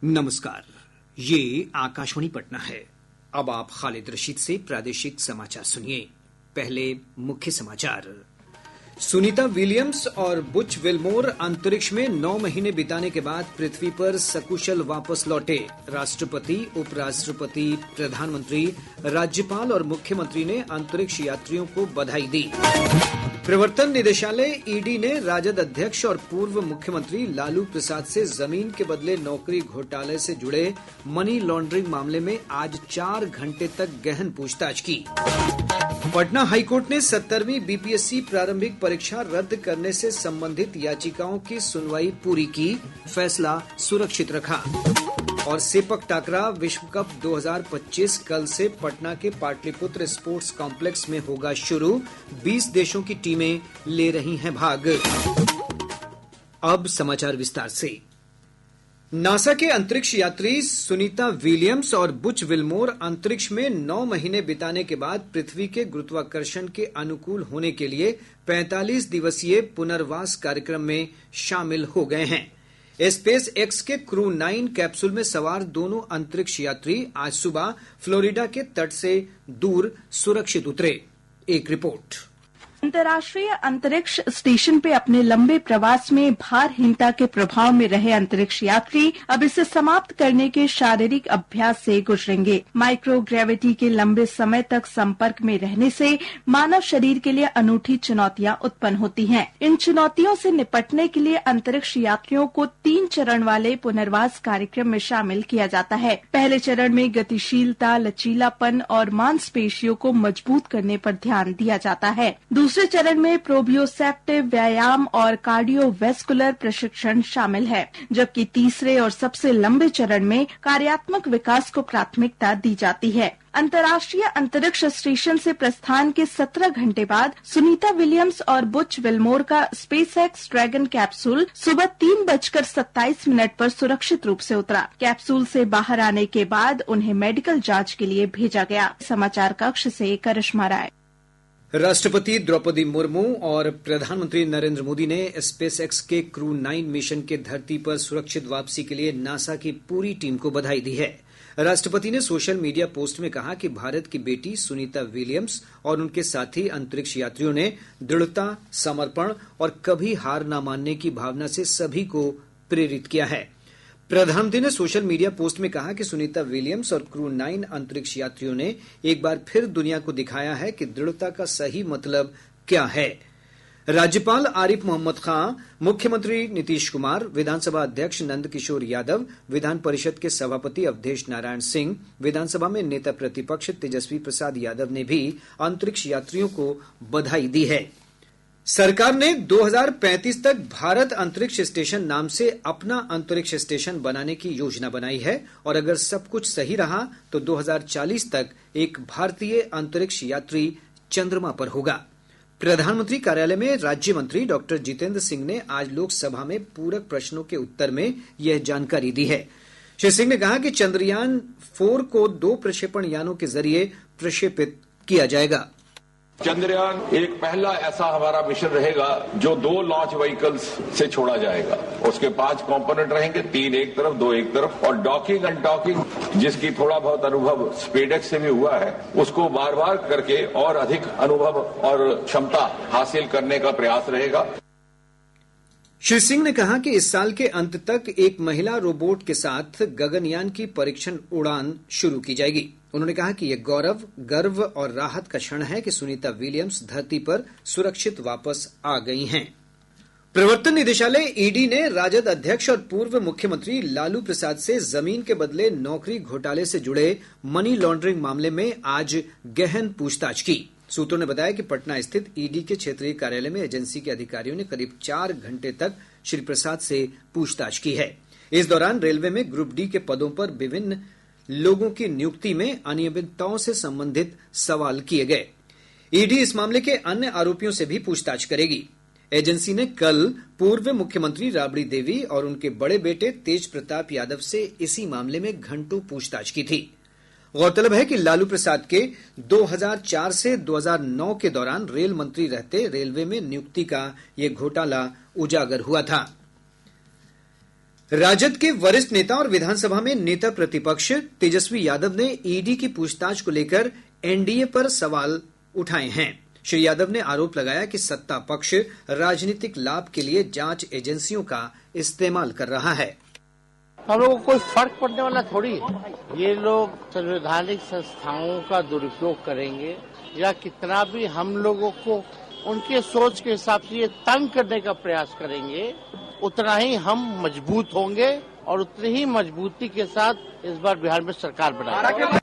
नमस्कार, ये आकाशवाणी पटना है। अब आप खालिद रशीद से प्रादेशिक समाचार सुनिए। पहले मुख्य समाचार। सुनीता विलियम्स और बुच विल्मोर अंतरिक्ष में 9 महीने बिताने के बाद पृथ्वी पर सकुशल वापस लौटे। राष्ट्रपति, उपराष्ट्रपति, प्रधानमंत्री, राज्यपाल और मुख्यमंत्री ने अंतरिक्ष यात्रियों को बधाई दी। प्रवर्तन निदेशालय ईडी ने राजद अध्यक्ष और पूर्व मुख्यमंत्री लालू प्रसाद से जमीन के बदले नौकरी घोटाले से जुड़े मनी लॉन्ड्रिंग मामले में आज 4 घंटे तक गहन पूछताछ की। पटना हाईकोर्ट ने 70वीं बीपीएससी प्रारंभिक परीक्षा रद्द करने से संबंधित याचिकाओं की सुनवाई पूरी की, फैसला सुरक्षित रखा। और सेपक टाकरा विश्व कप 2025 कल से पटना के पाटलिपुत्र स्पोर्ट्स कॉम्प्लेक्स में होगा शुरू। 20 देशों की टीमें ले रही हैं भाग। अब समाचार विस्तार से। नासा के अंतरिक्ष यात्री सुनीता विलियम्स और बुच विल्मोर अंतरिक्ष में 9 महीने बिताने के बाद पृथ्वी के गुरुत्वाकर्षण के अनुकूल होने के लिए 45 दिवसीय पुनर्वास कार्यक्रम में शामिल हो गए हैं। स्पेस एक्स के क्रू 9 कैप्सूल में सवार दोनों अंतरिक्ष यात्री आज सुबह फ्लोरिडा के तट से दूर सुरक्षित उतरे। एक रिपोर्ट। अंतर्राष्ट्रीय अंतरिक्ष स्टेशन पे अपने लंबे प्रवास में भारहीनता के प्रभाव में रहे अंतरिक्ष यात्री अब इसे समाप्त करने के शारीरिक अभ्यास से गुजरेंगे। माइक्रोग्रेविटी के लंबे समय तक संपर्क में रहने से मानव शरीर के लिए अनूठी चुनौतियां उत्पन्न होती हैं। इन चुनौतियों से निपटने के लिए अंतरिक्ष यात्रियों को 3 चरण वाले पुनर्वास कार्यक्रम में शामिल किया जाता है। पहले चरण में गतिशीलता, लचीलापन और मांसपेशियों को मजबूत करने पर ध्यान दिया जाता है। दूसरे चरण में प्रोबियोसेप्टिव व्यायाम और कार्डियोवैस्कुलर प्रशिक्षण शामिल है, जबकि तीसरे और सबसे लंबे चरण में कार्यात्मक विकास को प्राथमिकता दी जाती है। अंतर्राष्ट्रीय अंतरिक्ष स्टेशन से प्रस्थान के 17 घंटे बाद सुनीता विलियम्स और बुच विल्मोर का स्पेस एक्स ड्रैगन कैप्सूल सुबह 3:27 पर सुरक्षित रूप से उतरा। कैप्सूल से बाहर आने के बाद उन्हें मेडिकल जांच के लिए भेजा गया। समाचार कक्ष से करिश्मा राय। राष्ट्रपति द्रौपदी मुर्मू और प्रधानमंत्री नरेंद्र मोदी ने स्पेस एक्स के क्रू 9 मिशन के धरती पर सुरक्षित वापसी के लिए नासा की पूरी टीम को बधाई दी है। राष्ट्रपति ने सोशल मीडिया पोस्ट में कहा कि भारत की बेटी सुनीता विलियम्स और उनके साथी अंतरिक्ष यात्रियों ने दृढ़ता, समर्पण और कभी हार न मानने की भावना से सभी को प्रेरित किया है। प्रधानमंत्री ने सोशल मीडिया पोस्ट में कहा कि सुनीता विलियम्स और क्रू 9 अंतरिक्ष यात्रियों ने एक बार फिर दुनिया को दिखाया है कि दृढ़ता का सही मतलब क्या है। राज्यपाल आरिफ मोहम्मद खां, मुख्यमंत्री नीतीश कुमार, विधानसभा अध्यक्ष नंद किशोर यादव, विधान परिषद के सभापति अवधेश नारायण सिंह, विधानसभा में नेता प्रतिपक्ष तेजस्वी प्रसाद यादव ने भी अंतरिक्ष यात्रियों को बधाई दी है। सरकार ने 2035 तक भारत अंतरिक्ष स्टेशन नाम से अपना अंतरिक्ष स्टेशन बनाने की योजना बनाई है और अगर सब कुछ सही रहा तो 2040 तक एक भारतीय अंतरिक्ष यात्री चंद्रमा पर होगा। प्रधानमंत्री कार्यालय में राज्य मंत्री डॉक्टर जितेंद्र सिंह ने आज लोकसभा में पूरक प्रश्नों के उत्तर में यह जानकारी दी है। श्री सिंह ने कहा कि चंद्रयान 4 को 2 प्रक्षेपण यानों के जरिए प्रक्षेपित किया जाएगा। चंद्रयान एक पहला ऐसा हमारा मिशन रहेगा जो 2 लॉन्च व्हीकल्स से छोड़ा जाएगा। उसके 5 कंपोनेंट रहेंगे, 3 एक तरफ, 2 एक तरफ, और डॉकिंग अनडॉकिंग जिसकी थोड़ा बहुत अनुभव स्पेसएक्स से भी हुआ है, उसको बार बार करके और अधिक अनुभव और क्षमता हासिल करने का प्रयास रहेगा। श्री सिंह ने कहा कि इस साल के अंत तक एक महिला रोबोट के साथ गगनयान की परीक्षण उड़ान शुरू की जाएगी। उन्होंने कहा कि यह गौरव, गर्व और राहत का क्षण है कि सुनीता विलियम्स धरती पर सुरक्षित वापस आ गई हैं। प्रवर्तन निदेशालय ईडी ने राजद अध्यक्ष और पूर्व मुख्यमंत्री लालू प्रसाद से जमीन के बदले नौकरी घोटाले से जुड़े मनी लॉन्ड्रिंग मामले में आज गहन पूछताछ की। सूत्रों ने बताया कि पटना स्थित ईडी के क्षेत्रीय कार्यालय में एजेंसी के अधिकारियों ने करीब 4 घंटे तक श्री प्रसाद से पूछताछ की है। इस दौरान रेलवे में ग्रुप डी के पदों पर विभिन्न लोगों की नियुक्ति में अनियमितताओं से संबंधित सवाल किए गए। ईडी इस मामले के अन्य आरोपियों से भी पूछताछ करेगी। एजेंसी ने कल पूर्व मुख्यमंत्री राबड़ी देवी और उनके बड़े बेटे तेज प्रताप यादव से इसी मामले में घंटों पूछताछ की थी। गौरतलब है कि लालू प्रसाद के 2004 से 2009 के दौरान रेल मंत्री रहते रेलवे में नियुक्ति का यह घोटाला उजागर हुआ था। राजद के वरिष्ठ नेता और विधानसभा में नेता प्रतिपक्ष तेजस्वी यादव ने ईडी की पूछताछ को लेकर एनडीए पर सवाल उठाए हैं। श्री यादव ने आरोप लगाया कि सत्ता पक्ष राजनीतिक लाभ के लिए जांच एजेंसियों का इस्तेमाल कर रहा है। हम लोगों को कोई फर्क पड़ने वाला थोड़ी है। ये लोग संवैधानिक संस्थाओं का दुरुपयोग करेंगे या कितना भी हम लोगों को उनके सोच के हिसाब से ये तंग करने का प्रयास करेंगे, उतना ही हम मजबूत होंगे और उतनी ही मजबूती के साथ इस बार बिहार में सरकार बनाएंगे।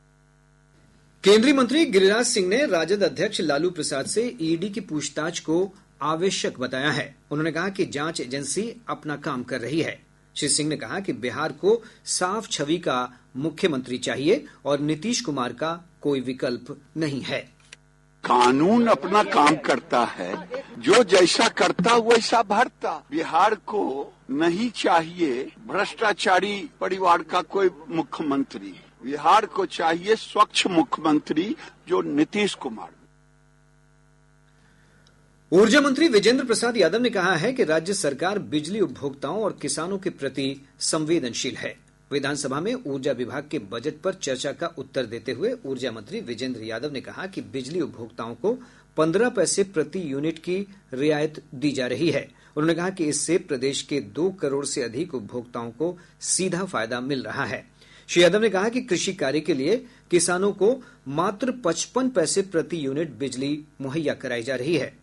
केंद्रीय मंत्री गिरिराज सिंह ने राजद अध्यक्ष लालू प्रसाद से ईडी की पूछताछ को आवश्यक बताया है। उन्होंने कहा कि जांच एजेंसी अपना काम कर रही है। श्री सिंह ने कहा कि बिहार को साफ छवि का मुख्यमंत्री चाहिए और नीतीश कुमार का कोई विकल्प नहीं है। कानून अपना काम करता है, जो जैसा करता वैसा भरता। बिहार को नहीं चाहिए भ्रष्टाचारी परिवार का कोई मुख्यमंत्री, बिहार को चाहिए स्वच्छ मुख्यमंत्री जो नीतीश कुमार। ऊर्जा मंत्री विजेंद्र प्रसाद यादव ने कहा है कि राज्य सरकार बिजली उपभोक्ताओं और किसानों के प्रति संवेदनशील है। विधानसभा में ऊर्जा विभाग के बजट पर चर्चा का उत्तर देते हुए ऊर्जा मंत्री विजेंद्र यादव ने कहा कि बिजली उपभोक्ताओं को 15 पैसे प्रति यूनिट की रियायत दी जा रही है। उन्होंने कहा कि इससे प्रदेश के 2 करोड़ से अधिक उपभोक्ताओं को सीधा फायदा मिल रहा है। श्री यादव ने कहा कि कृषि कार्य के लिए किसानों को मात्र 55 पैसे प्रति यूनिट बिजली मुहैया कराई जा रही है।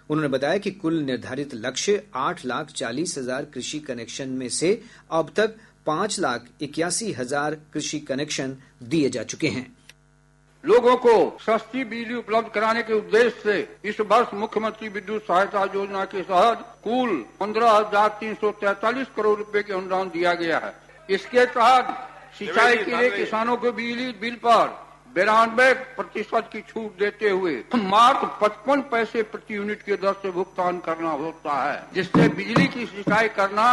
उन्होंने बताया कि कुल निर्धारित लक्ष्य 8,40,000 कृषि कनेक्शन में से अब तक 5,81,000 कृषि कनेक्शन दिए जा चुके हैं। लोगों को सस्ती बिजली उपलब्ध कराने के उद्देश्य से इस वर्ष मुख्यमंत्री विद्युत सहायता योजना के तहत कुल 15,343 करोड़ रुपए के अनुदान दिया गया है। इसके तहत सिंचाई के लिए किसानों को बिजली बिल पर 92% की छूट देते हुए मात्र 55 पैसे प्रति यूनिट की दर से भुगतान करना होता है, जिससे बिजली की सिंचाई करना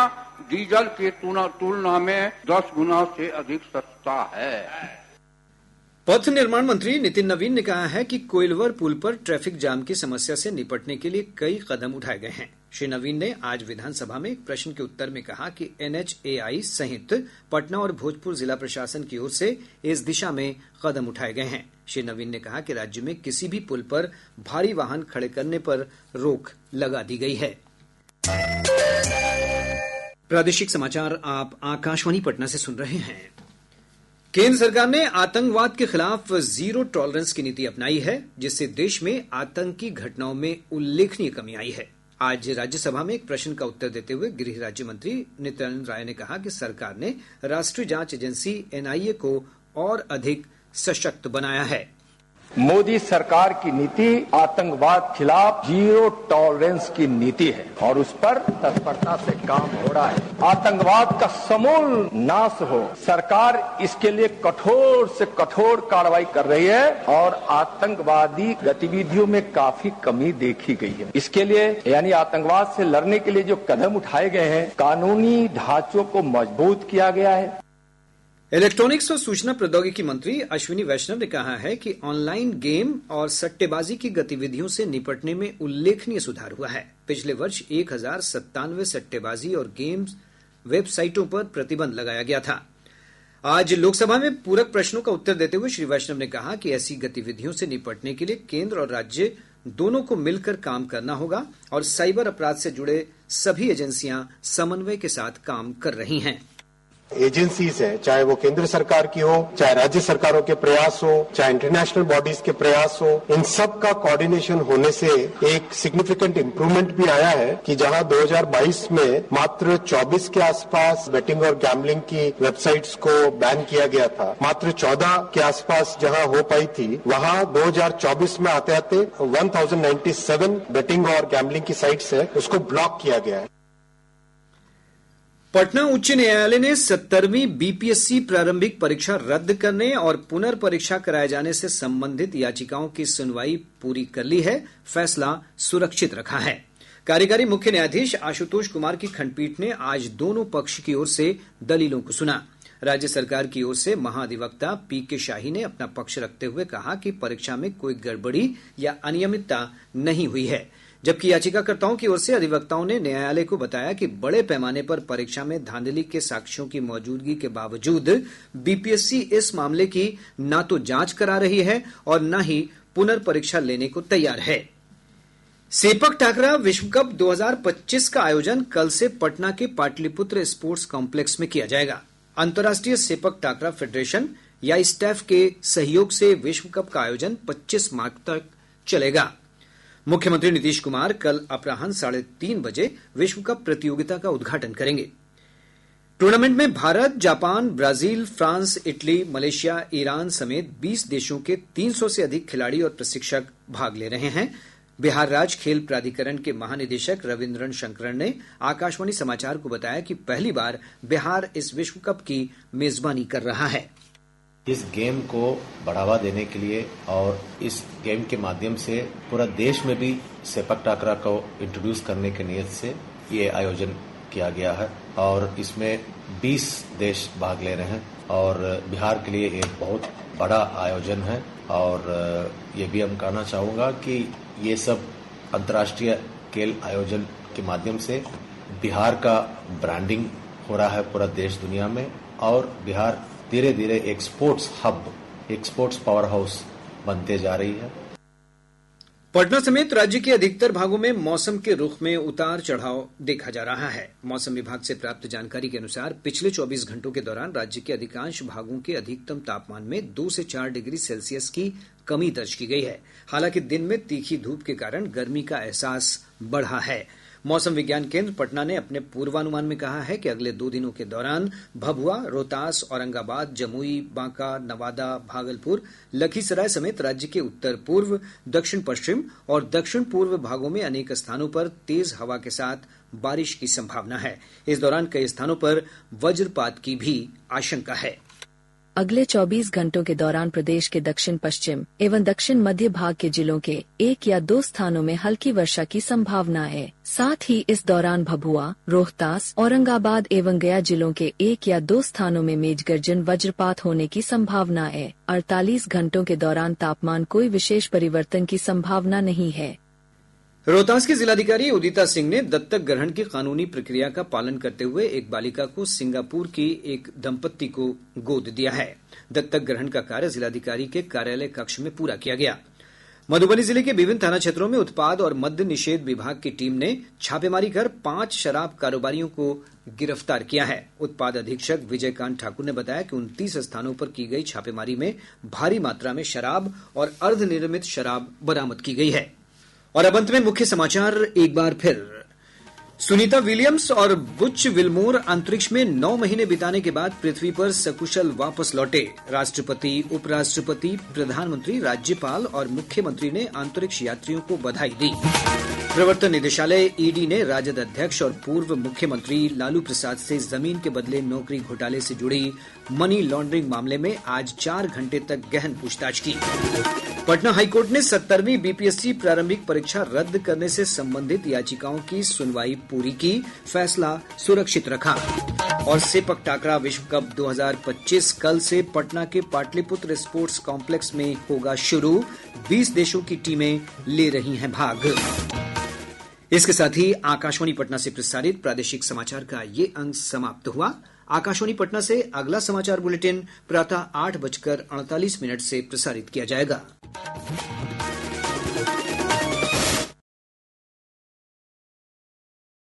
डीजल की तुलना में 10 गुना से अधिक सस्ता है। पथ निर्माण मंत्री नितिन नवीन ने कहा है कि कोइलवर पुल पर ट्रैफिक जाम की समस्या से निपटने के लिए कई कदम उठाए गए हैं। श्री नवीन ने आज विधानसभा में एक प्रश्न के उत्तर में कहा कि NHAI सहित पटना और भोजपुर जिला प्रशासन की ओर से इस दिशा में कदम उठाए गए हैं। श्री नवीन ने कहा कि राज्य में किसी भी पुल पर भारी वाहन खड़े करने पर रोक लगा दी गई है। प्रादेशिक समाचार आप आकाशवाणी पटना से सुन रहे हैं। केंद्र सरकार ने आतंकवाद के खिलाफ जीरो टॉलरेंस की नीति अपनाई है, जिससे देश में आतंकी घटनाओं में उल्लेखनीय कमी आई है। आज राज्यसभा में एक प्रश्न का उत्तर देते हुए गृह राज्य मंत्री नित्यानंद राय ने कहा कि सरकार ने राष्ट्रीय जांच एजेंसी NIA को और अधिक सशक्त बनाया है। मोदी सरकार की नीति आतंकवाद खिलाफ जीरो टॉलरेंस की नीति है और उस पर तत्परता से काम हो रहा है। आतंकवाद का समूल नाश हो, सरकार इसके लिए कठोर से कठोर कार्रवाई कर रही है और आतंकवादी गतिविधियों में काफी कमी देखी गई है। इसके लिए यानी आतंकवाद से लड़ने के लिए जो कदम उठाए गए हैं, कानूनी ढांचों को मजबूत किया गया है। इलेक्ट्रॉनिक्स और सूचना प्रौद्योगिकी मंत्री अश्विनी वैष्णव ने कहा है कि ऑनलाइन गेम और सट्टेबाजी की गतिविधियों से निपटने में उल्लेखनीय सुधार हुआ है। पिछले वर्ष 1097 सट्टेबाजी और गेम्स वेबसाइटों पर प्रतिबंध लगाया गया था। आज लोकसभा में पूरक प्रश्नों का उत्तर देते हुए श्री वैष्णव ने कहा कि ऐसी गतिविधियों से निपटने के लिए केंद्र और राज्य दोनों को मिलकर काम करना होगा और साइबर अपराध से जुड़े सभी एजेंसियां समन्वय के साथ काम कर रही हैं। एजेंसीज है, चाहे वो केंद्र सरकार की हो, चाहे राज्य सरकारों के प्रयास हो, चाहे इंटरनेशनल बॉडीज के प्रयास हो, इन सब का कोऑर्डिनेशन होने से एक सिग्निफिकेंट इंप्रूवमेंट भी आया है कि जहां 2022 में मात्र 24 के आसपास बेटिंग और गैम्बलिंग की वेबसाइट्स को बैन किया गया था, मात्र 14 के आसपास जहां हो पाई थी, वहां 2024 में आते आते 1097 बेटिंग और गैम्बलिंग की साइट्स है, उसको ब्लॉक किया गया है। पटना उच्च न्यायालय ने 17वीं BPSC प्रारंभिक परीक्षा रद्द करने और पुनर्परीक्षा कराए जाने से संबंधित याचिकाओं की सुनवाई पूरी कर ली है। फैसला सुरक्षित रखा है। कार्यकारी मुख्य न्यायाधीश आशुतोष कुमार की खंडपीठ ने आज दोनों पक्ष की ओर से दलीलों को सुना। राज्य सरकार की ओर से महाधिवक्ता PK शाही ने अपना पक्ष रखते हुए कहा कि परीक्षा में कोई गड़बड़ी या अनियमितता नहीं हुई है, जबकि याचिकाकर्ताओं की ओर से अधिवक्ताओं ने न्यायालय को बताया कि बड़े पैमाने पर परीक्षा में धांधली के साक्ष्यों की मौजूदगी के बावजूद बीपीएससी इस मामले की न तो जांच करा रही है और न ही पुनर्परीक्षा लेने को तैयार है। सेपक टाकरा विश्व कप 2025 का आयोजन कल से पटना के पाटलिपुत्र स्पोर्ट्स कॉम्प्लेक्स में किया जाएगा। अंतर्राष्ट्रीय सेपक टाकरा फेडरेशन या स्टैफ के सहयोग से विश्व कप का आयोजन 25 मार्च तक चलेगा। मुख्यमंत्री नीतीश कुमार कल अपराह्न 3:30 बजे विश्व कप प्रतियोगिता का उद्घाटन करेंगे। टूर्नामेंट में Bharat, Japan, Brazil, France, Italy, Malaysia, Iran समेत 20 देशों के 300 से अधिक खिलाड़ी और प्रशिक्षक भाग ले रहे हैं। बिहार राज्य खेल प्राधिकरण के महानिदेशक रविन्द्रन शंकरन ने आकाशवाणी समाचार को बताया कि पहली बार बिहार इस विश्व कप की मेजबानी कर रहा है। इस गेम को बढ़ावा देने के लिए और इस गेम के माध्यम से पूरा देश में भी सेपक टाकरा को इंट्रोड्यूस करने के नियत से ये आयोजन किया गया है और इसमें 20 देश भाग ले रहे हैं और बिहार के लिए एक बहुत बड़ा आयोजन है। और ये भी हम कहना चाहूँगा कि ये सब अंतर्राष्ट्रीय खेल आयोजन के माध्यम से बिहार का ब्रांडिंग हो रहा है पूरा देश दुनिया में और बिहार धीरे धीरे एक स्पोर्ट्स हब, एक स्पोर्ट्स पावर हाउस बनते जा रही है। पटना समेत राज्य के अधिकतर भागों में मौसम के रुख में उतार चढ़ाव देखा जा रहा है। मौसम विभाग से प्राप्त जानकारी के अनुसार पिछले 24 घंटों के दौरान राज्य के अधिकांश भागों के अधिकतम तापमान में 2 से 4 डिग्री सेल्सियस की कमी दर्ज की गई है। हालांकि दिन में तीखी धूप के कारण गर्मी का एहसास बढ़ा है। मौसम विज्ञान केंद्र पटना ने अपने पूर्वानुमान में कहा है कि अगले 2 दिनों के दौरान भभुआ, रोहतास, औरंगाबाद, जमुई, बांका, नवादा, भागलपुर, लखीसराय समेत राज्य के उत्तर पूर्व, दक्षिण पश्चिम और दक्षिण पूर्व भागों में अनेक स्थानों पर तेज हवा के साथ बारिश की संभावना है। इस दौरान कई स्थानों पर वज्रपात की भी आशंका है। अगले 24 घंटों के दौरान प्रदेश के दक्षिण पश्चिम एवं दक्षिण मध्य भाग के जिलों के 1 या 2 स्थानों में हल्की वर्षा की संभावना है। साथ ही इस दौरान भभुआ, रोहतास, औरंगाबाद एवं गया जिलों के 1 या 2 स्थानों में मेघ गर्जन वज्रपात होने की संभावना है। 48 घंटों के दौरान तापमान कोई विशेष परिवर्तन की संभावना नहीं है। रोहतास की जिलाधिकारी उदिता सिंह ने दत्तक ग्रहण की कानूनी प्रक्रिया का पालन करते हुए एक बालिका को सिंगापुर की एक दंपत्ति को गोद दिया है। दत्तक ग्रहण का कार्य जिलाधिकारी के कार्यालय कक्ष में पूरा किया गया। मधुबनी जिले के विभिन्न थाना क्षेत्रों में उत्पाद और मद्य निषेध विभाग की टीम ने छापेमारी कर 5 शराब कारोबारियों को गिरफ्तार किया है। उत्पाद अधीक्षक विजयकांत ठाकुर ने बताया कि 29 स्थानों पर की गई छापेमारी में भारी मात्रा में शराब और अर्धनिर्मित शराब बरामद की गई है। और अब अंत में मुख्य समाचार एक बार फिर। सुनीता विलियम्स और बुच विल्मोर अंतरिक्ष में 9 महीने बिताने के बाद पृथ्वी पर सकुशल वापस लौटे। राष्ट्रपति, उपराष्ट्रपति, प्रधानमंत्री, राज्यपाल और मुख्यमंत्री ने अंतरिक्ष यात्रियों को बधाई दी। प्रवर्तन निदेशालय ईडी ने राजद अध्यक्ष और पूर्व मुख्यमंत्री लालू प्रसाद से जमीन के बदले नौकरी घोटाले से जुड़ी मनी लॉन्ड्रिंग मामले में आज 4 घंटे तक गहन पूछताछ की। पटना हाईकोर्ट ने 70वीं बीपीएससी प्रारंभिक परीक्षा रद्द करने से संबंधित याचिकाओं की सुनवाई पूरी की, फैसला सुरक्षित रखा। और सेपक टाकरा विश्व कप 2025 कल से पटना के पाटलिपुत्र स्पोर्ट्स कॉम्प्लेक्स में होगा शुरू। 20 देशों की टीमें ले रही हैं भाग। इसके साथ ही आकाशवाणी पटना से प्रसारित प्रादेशिक समाचार का ये अंक समाप्त हुआ। आकाशवाणी पटना से अगला समाचार बुलेटिन प्रातः 8:48 से प्रसारित किया जाएगा।